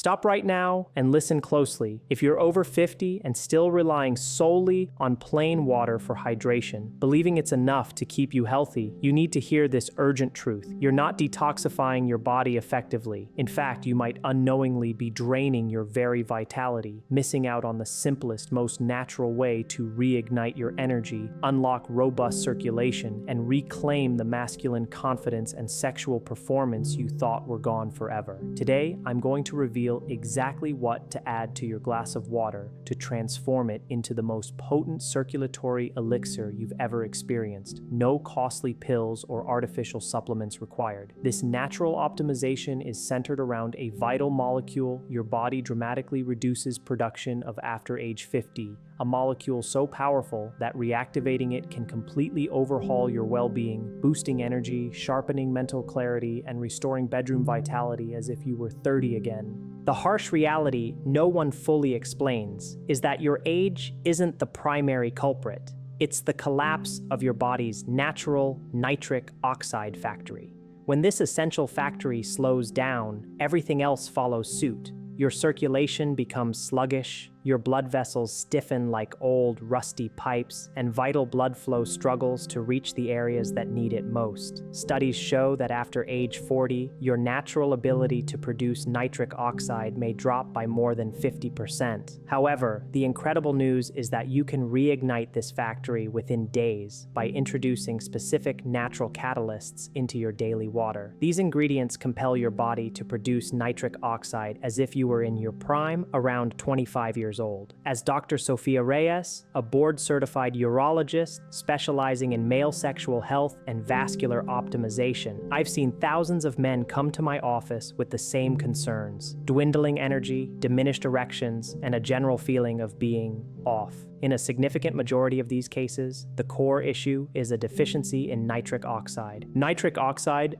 Stop right now and listen closely. If you're over 50 and still relying solely on plain water for hydration, believing it's enough to keep you healthy, you need to hear this urgent truth. You're not detoxifying your body effectively. In fact, you might unknowingly be draining your very vitality, missing out on the simplest, most natural way to reignite your energy, unlock robust circulation, and reclaim the masculine confidence and sexual performance you thought were gone forever. Today, I'm going to reveal exactly what to add to your glass of water to transform it into the most potent circulatory elixir you've ever experienced. No costly pills or artificial supplements required. This natural optimization is centered around a vital molecule your body dramatically reduces production of after age 50, a molecule so powerful that reactivating it can completely overhaul your well-being, boosting energy, sharpening mental clarity, and restoring bedroom vitality as if you were 30 again. The harsh reality no one fully explains is that your age isn't the primary culprit. It's the collapse of your body's natural nitric oxide factory. When this essential factory slows down, everything else follows suit. Your circulation becomes sluggish, your blood vessels stiffen like old, rusty pipes, and vital blood flow struggles to reach the areas that need it most. Studies show that after age 40, your natural ability to produce nitric oxide may drop by more than 50%. However, the incredible news is that you can reignite this factory within days by introducing specific natural catalysts into your daily water. These ingredients compel your body to produce nitric oxide as if you were in your prime, around 25 years old. As Dr. Sophia Reyes, a board-certified urologist specializing in male sexual health and vascular optimization, I've seen thousands of men come to my office with the same concerns: dwindling energy, diminished erections, and a general feeling of being off. In a significant majority of these cases, the core issue is a deficiency in nitric oxide. Nitric oxide,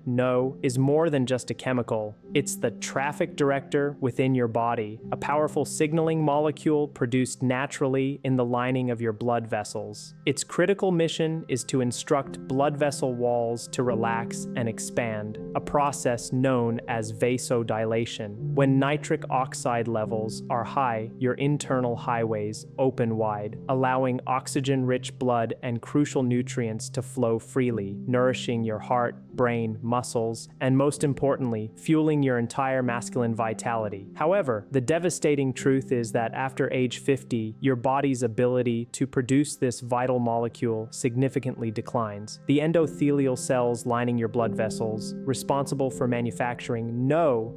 is more than just a chemical. It's the traffic director within your body, a powerful signaling molecule produced naturally in the lining of your blood vessels. Its critical mission is to instruct blood vessel walls to relax and expand, a process known as vasodilation. When nitric oxide levels are high, your internal highways open wide, allowing oxygen-rich blood and crucial nutrients to flow freely, nourishing your heart, brain, muscles, and most importantly, fueling your entire masculine vitality. However, the devastating truth is that after age 50, your body's ability to produce this vital molecule significantly declines. The endothelial cells lining your blood vessels, responsible for manufacturing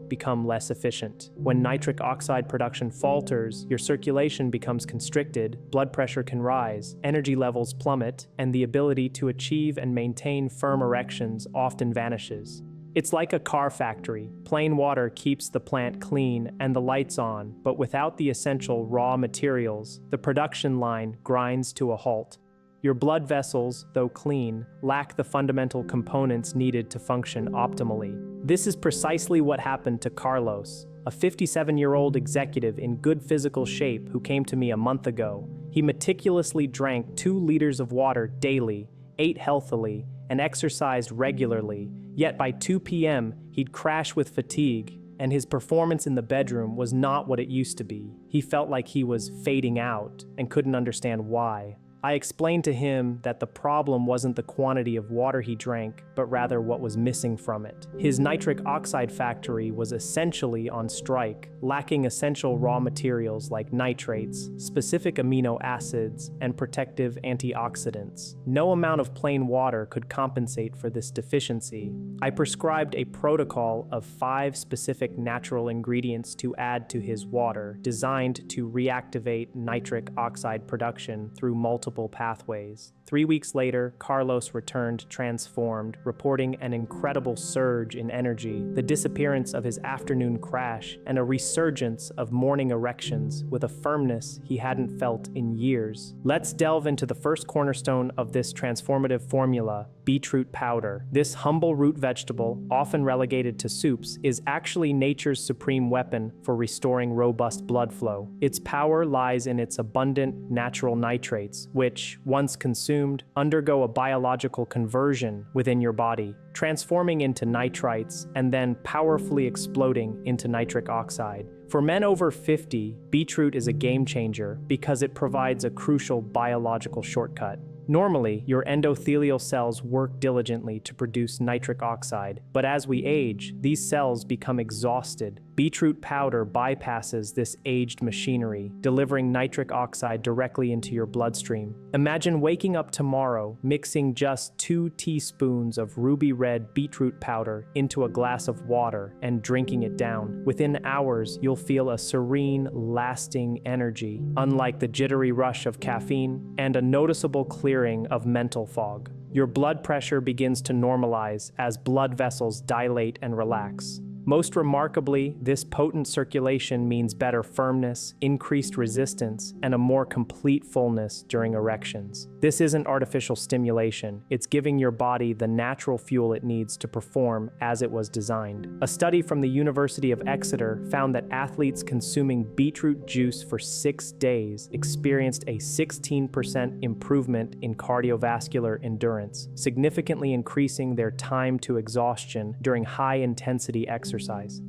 become less efficient. When nitric oxide production falters, your circulation becomes constricted, blood pressure can rise, energy levels plummet, and the ability to achieve and maintain firm erections often vanishes. It's like a car factory. Plain water keeps the plant clean and the lights on, but without the essential raw materials, the production line grinds to a halt. Your blood vessels, though clean, lack the fundamental components needed to function optimally. This is precisely what happened to Carlos, a 57-year-old executive in good physical shape who came to me a month ago. He meticulously drank 2 liters of water daily, ate healthily, and exercised regularly, yet by 2 p.m. he'd crash with fatigue, and his performance in the bedroom was not what it used to be. He felt like he was fading out and couldn't understand why. I explained to him that the problem wasn't the quantity of water he drank, but rather what was missing from it. His nitric oxide factory was essentially on strike, lacking essential raw materials like nitrates, specific amino acids, and protective antioxidants. No amount of plain water could compensate for this deficiency. I prescribed a protocol of 5 specific natural ingredients to add to his water, designed to reactivate nitric oxide production through multiple pathways. 3 weeks later, Carlos returned transformed, reporting an incredible surge in energy, the disappearance of his afternoon crash, and a resurgence of morning erections with a firmness he hadn't felt in years. Let's delve into the first cornerstone of this transformative formula, beetroot powder. This humble root vegetable, often relegated to soups, is actually nature's supreme weapon for restoring robust blood flow. Its power lies in its abundant natural nitrates, which, once consumed, undergo a biological conversion within your body, transforming into nitrites and then powerfully exploding into nitric oxide. For men over 50, beetroot is a game changer because it provides a crucial biological shortcut. Normally, your endothelial cells work diligently to produce nitric oxide, but as we age, these cells become exhausted. Beetroot powder bypasses this aged machinery, delivering nitric oxide directly into your bloodstream. Imagine waking up tomorrow, mixing just 2 teaspoons of ruby red beetroot powder into a glass of water and drinking it down. Within hours, you'll feel a serene, lasting energy, unlike the jittery rush of caffeine, and a noticeable clearing of mental fog. Your blood pressure begins to normalize as blood vessels dilate and relax. Most remarkably, this potent circulation means better firmness, increased resistance, and a more complete fullness during erections. This isn't artificial stimulation, it's giving your body the natural fuel it needs to perform as it was designed. A study from the University of Exeter found that athletes consuming beetroot juice for 6 days experienced a 16% improvement in cardiovascular endurance, significantly increasing their time to exhaustion during high-intensity exercise.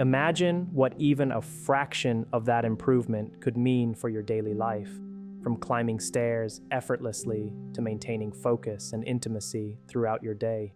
Imagine what even a fraction of that improvement could mean for your daily life, from climbing stairs effortlessly to maintaining focus and intimacy throughout your day.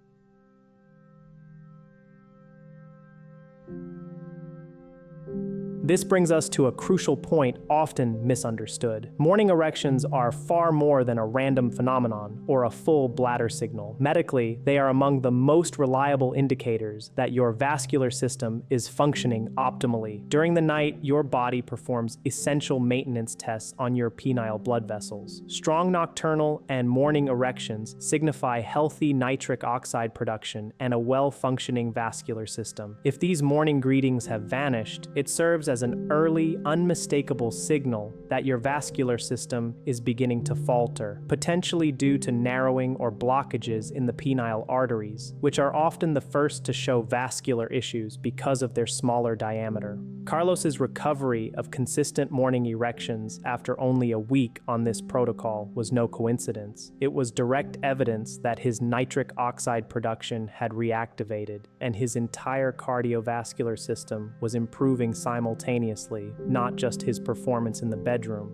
This brings us to a crucial point often misunderstood. Morning erections are far more than a random phenomenon or a full bladder signal. Medically, they are among the most reliable indicators that your vascular system is functioning optimally. During the night, your body performs essential maintenance tests on your penile blood vessels. Strong nocturnal and morning erections signify healthy nitric oxide production and a well-functioning vascular system. If these morning greetings have vanished, it serves as an early, unmistakable signal that your vascular system is beginning to falter, potentially due to narrowing or blockages in the penile arteries, which are often the first to show vascular issues because of their smaller diameter. Carlos's recovery of consistent morning erections after only a week on this protocol was no coincidence. It was direct evidence that his nitric oxide production had reactivated, and his entire cardiovascular system was improving simultaneously, not just his performance in the bedroom.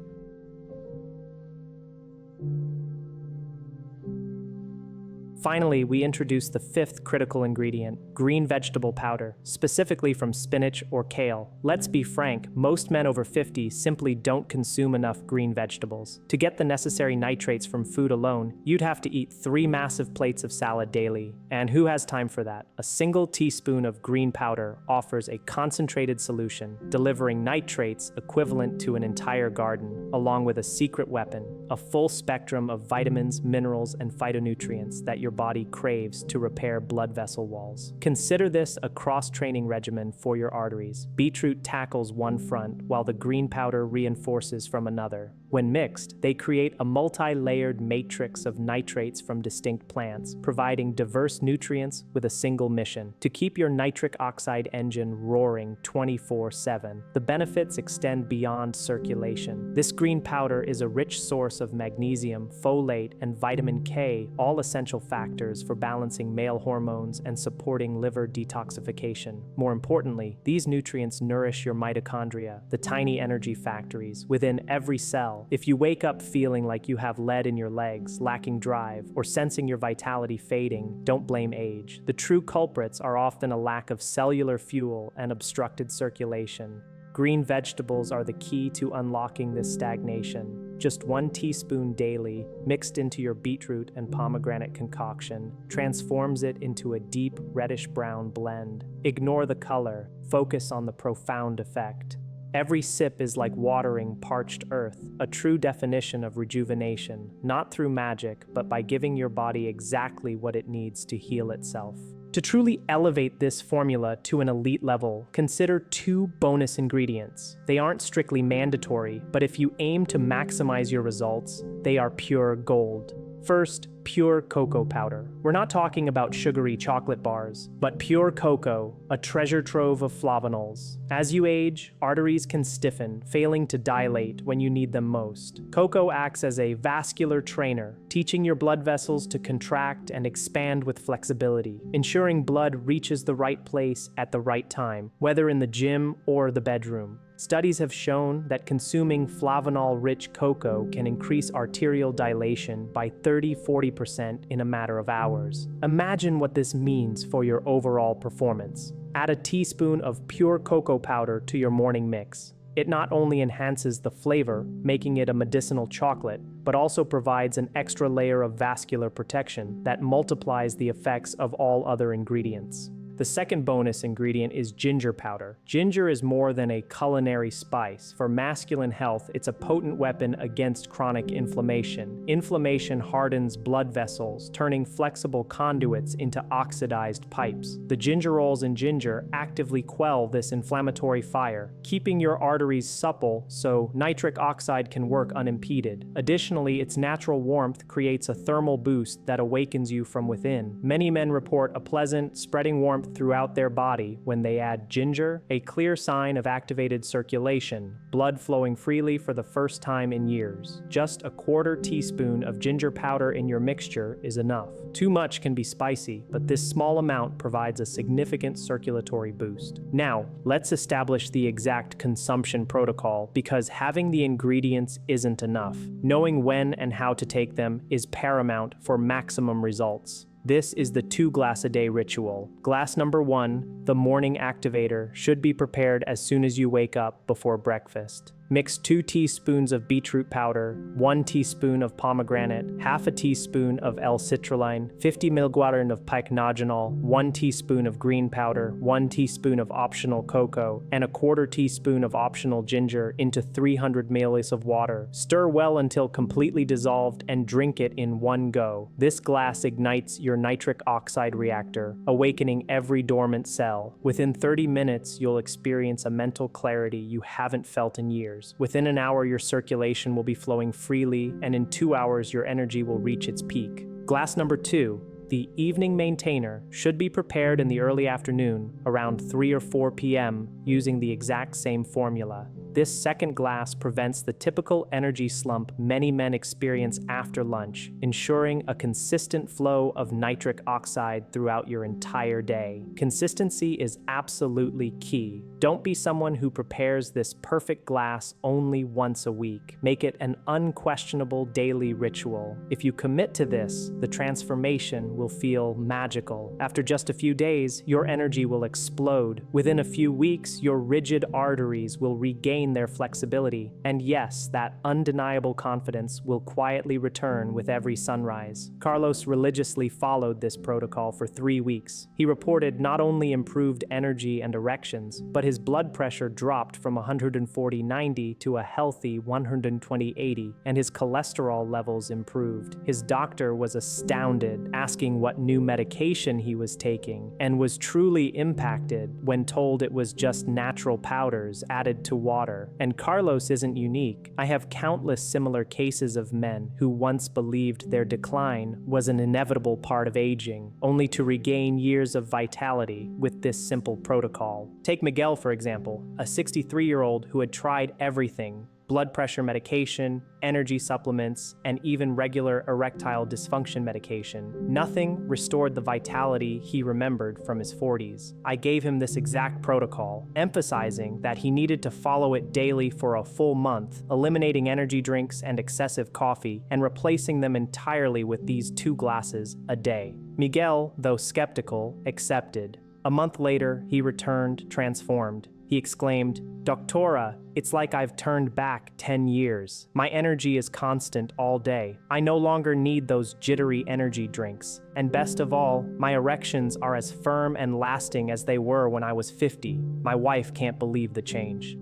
Finally, we introduce the 5th critical ingredient, green vegetable powder, specifically from spinach or kale. Let's be frank, most men over 50 simply don't consume enough green vegetables. To get the necessary nitrates from food alone, you'd have to eat 3 massive plates of salad daily. And who has time for that? A single teaspoon of green powder offers a concentrated solution, delivering nitrates equivalent to an entire garden, along with a secret weapon, a full spectrum of vitamins, minerals, and phytonutrients that your body craves to repair blood vessel walls. Consider this a cross-training regimen for your arteries. Beetroot tackles one front, while the green powder reinforces from another. When mixed, they create a multi-layered matrix of nitrates from distinct plants, providing diverse nutrients with a single mission: to keep your nitric oxide engine roaring 24/7. The benefits extend beyond circulation. This green powder is a rich source of magnesium, folate, and vitamin K, all essential factors for balancing male hormones and supporting liver detoxification. More importantly, these nutrients nourish your mitochondria, the tiny energy factories within every cell. If you wake up feeling like you have lead in your legs, lacking drive, or sensing your vitality fading, don't blame age. The true culprits are often a lack of cellular fuel and obstructed circulation. Green vegetables are the key to unlocking this stagnation. Just 1 teaspoon daily, mixed into your beetroot and pomegranate concoction, transforms it into a deep reddish-brown blend. Ignore the color, focus on the profound effect. Every sip is like watering parched earth, a true definition of rejuvenation, not through magic, but by giving your body exactly what it needs to heal itself. To truly elevate this formula to an elite level, consider 2 bonus ingredients. They aren't strictly mandatory, but if you aim to maximize your results, they are pure gold. First, pure cocoa powder. We're not talking about sugary chocolate bars, but pure cocoa, a treasure trove of flavonols. As you age, arteries can stiffen, failing to dilate when you need them most. Cocoa acts as a vascular trainer, teaching your blood vessels to contract and expand with flexibility, ensuring blood reaches the right place at the right time, whether in the gym or the bedroom. Studies have shown that consuming flavanol-rich cocoa can increase arterial dilation by 30–40% in a matter of hours. Imagine what this means for your overall performance. Add a teaspoon of pure cocoa powder to your morning mix. It not only enhances the flavor, making it a medicinal chocolate, but also provides an extra layer of vascular protection that multiplies the effects of all other ingredients. The second bonus ingredient is ginger powder. Ginger is more than a culinary spice. For masculine health, it's a potent weapon against chronic inflammation. Inflammation hardens blood vessels, turning flexible conduits into oxidized pipes. The gingerols in ginger actively quell this inflammatory fire, keeping your arteries supple so nitric oxide can work unimpeded. Additionally, its natural warmth creates a thermal boost that awakens you from within. Many men report a pleasant, spreading warmth throughout their body when they add ginger, a clear sign of activated circulation, blood flowing freely for the first time in years. Just a quarter teaspoon of ginger powder in your mixture is enough. Too much can be spicy, but this small amount provides a significant circulatory boost. Now, let's establish the exact consumption protocol, because having the ingredients isn't enough. Knowing when and how to take them is paramount for maximum results. This is the 2-glass-a-day ritual. Glass number 1, the morning activator, should be prepared as soon as you wake up before breakfast. Mix 2 teaspoons of beetroot powder, 1 teaspoon of pomegranate, half a teaspoon of L-citrulline, 50 mg of pycnogenol, 1 teaspoon of green powder, 1 teaspoon of optional cocoa, and a quarter teaspoon of optional ginger into 300 ml of water. Stir well until completely dissolved and drink it in one go. This glass ignites your nitric oxide reactor, awakening every dormant cell. Within 30 minutes, you'll experience a mental clarity you haven't felt in years. Within an hour, your circulation will be flowing freely, and in 2 hours, your energy will reach its peak. Glass number 2, the evening maintainer, should be prepared in the early afternoon, around 3 or 4 p.m., using the exact same formula. This second glass prevents the typical energy slump many men experience after lunch, ensuring a consistent flow of nitric oxide throughout your entire day. Consistency is absolutely key. Don't be someone who prepares this perfect glass only once a week. Make it an unquestionable daily ritual. If you commit to this, the transformation will feel magical. After just a few days, your energy will explode. Within a few weeks, your rigid arteries will regain their flexibility. And yes, that undeniable confidence will quietly return with every sunrise. Carlos religiously followed this protocol for 3 weeks. He reported not only improved energy and erections, but his blood pressure dropped from 140/90 to a healthy 120/80, and his cholesterol levels improved. His doctor was astounded, asking what new medication he was taking, and was truly impacted when told it was just natural powders added to water. And Carlos isn't unique. I have countless similar cases of men who once believed their decline was an inevitable part of aging, only to regain years of vitality with this simple protocol. Take Miguel, for example, a 63-year-old who had tried everything: blood pressure medication, energy supplements, and even regular erectile dysfunction medication. Nothing restored the vitality he remembered from his 40s. I gave him this exact protocol, emphasizing that he needed to follow it daily for a full month, eliminating energy drinks and excessive coffee, and replacing them entirely with these 2 glasses a day. Miguel, though skeptical, accepted. A month later, he returned transformed. He exclaimed, "Doctora, it's like I've turned back 10 years. My energy is constant all day. I no longer need those jittery energy drinks. And best of all, my erections are as firm and lasting as they were when I was 50. My wife can't believe the change."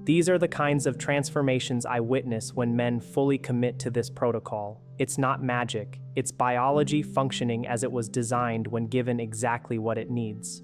These are the kinds of transformations I witness when men fully commit to this protocol. It's not magic. It's biology functioning as it was designed when given exactly what it needs.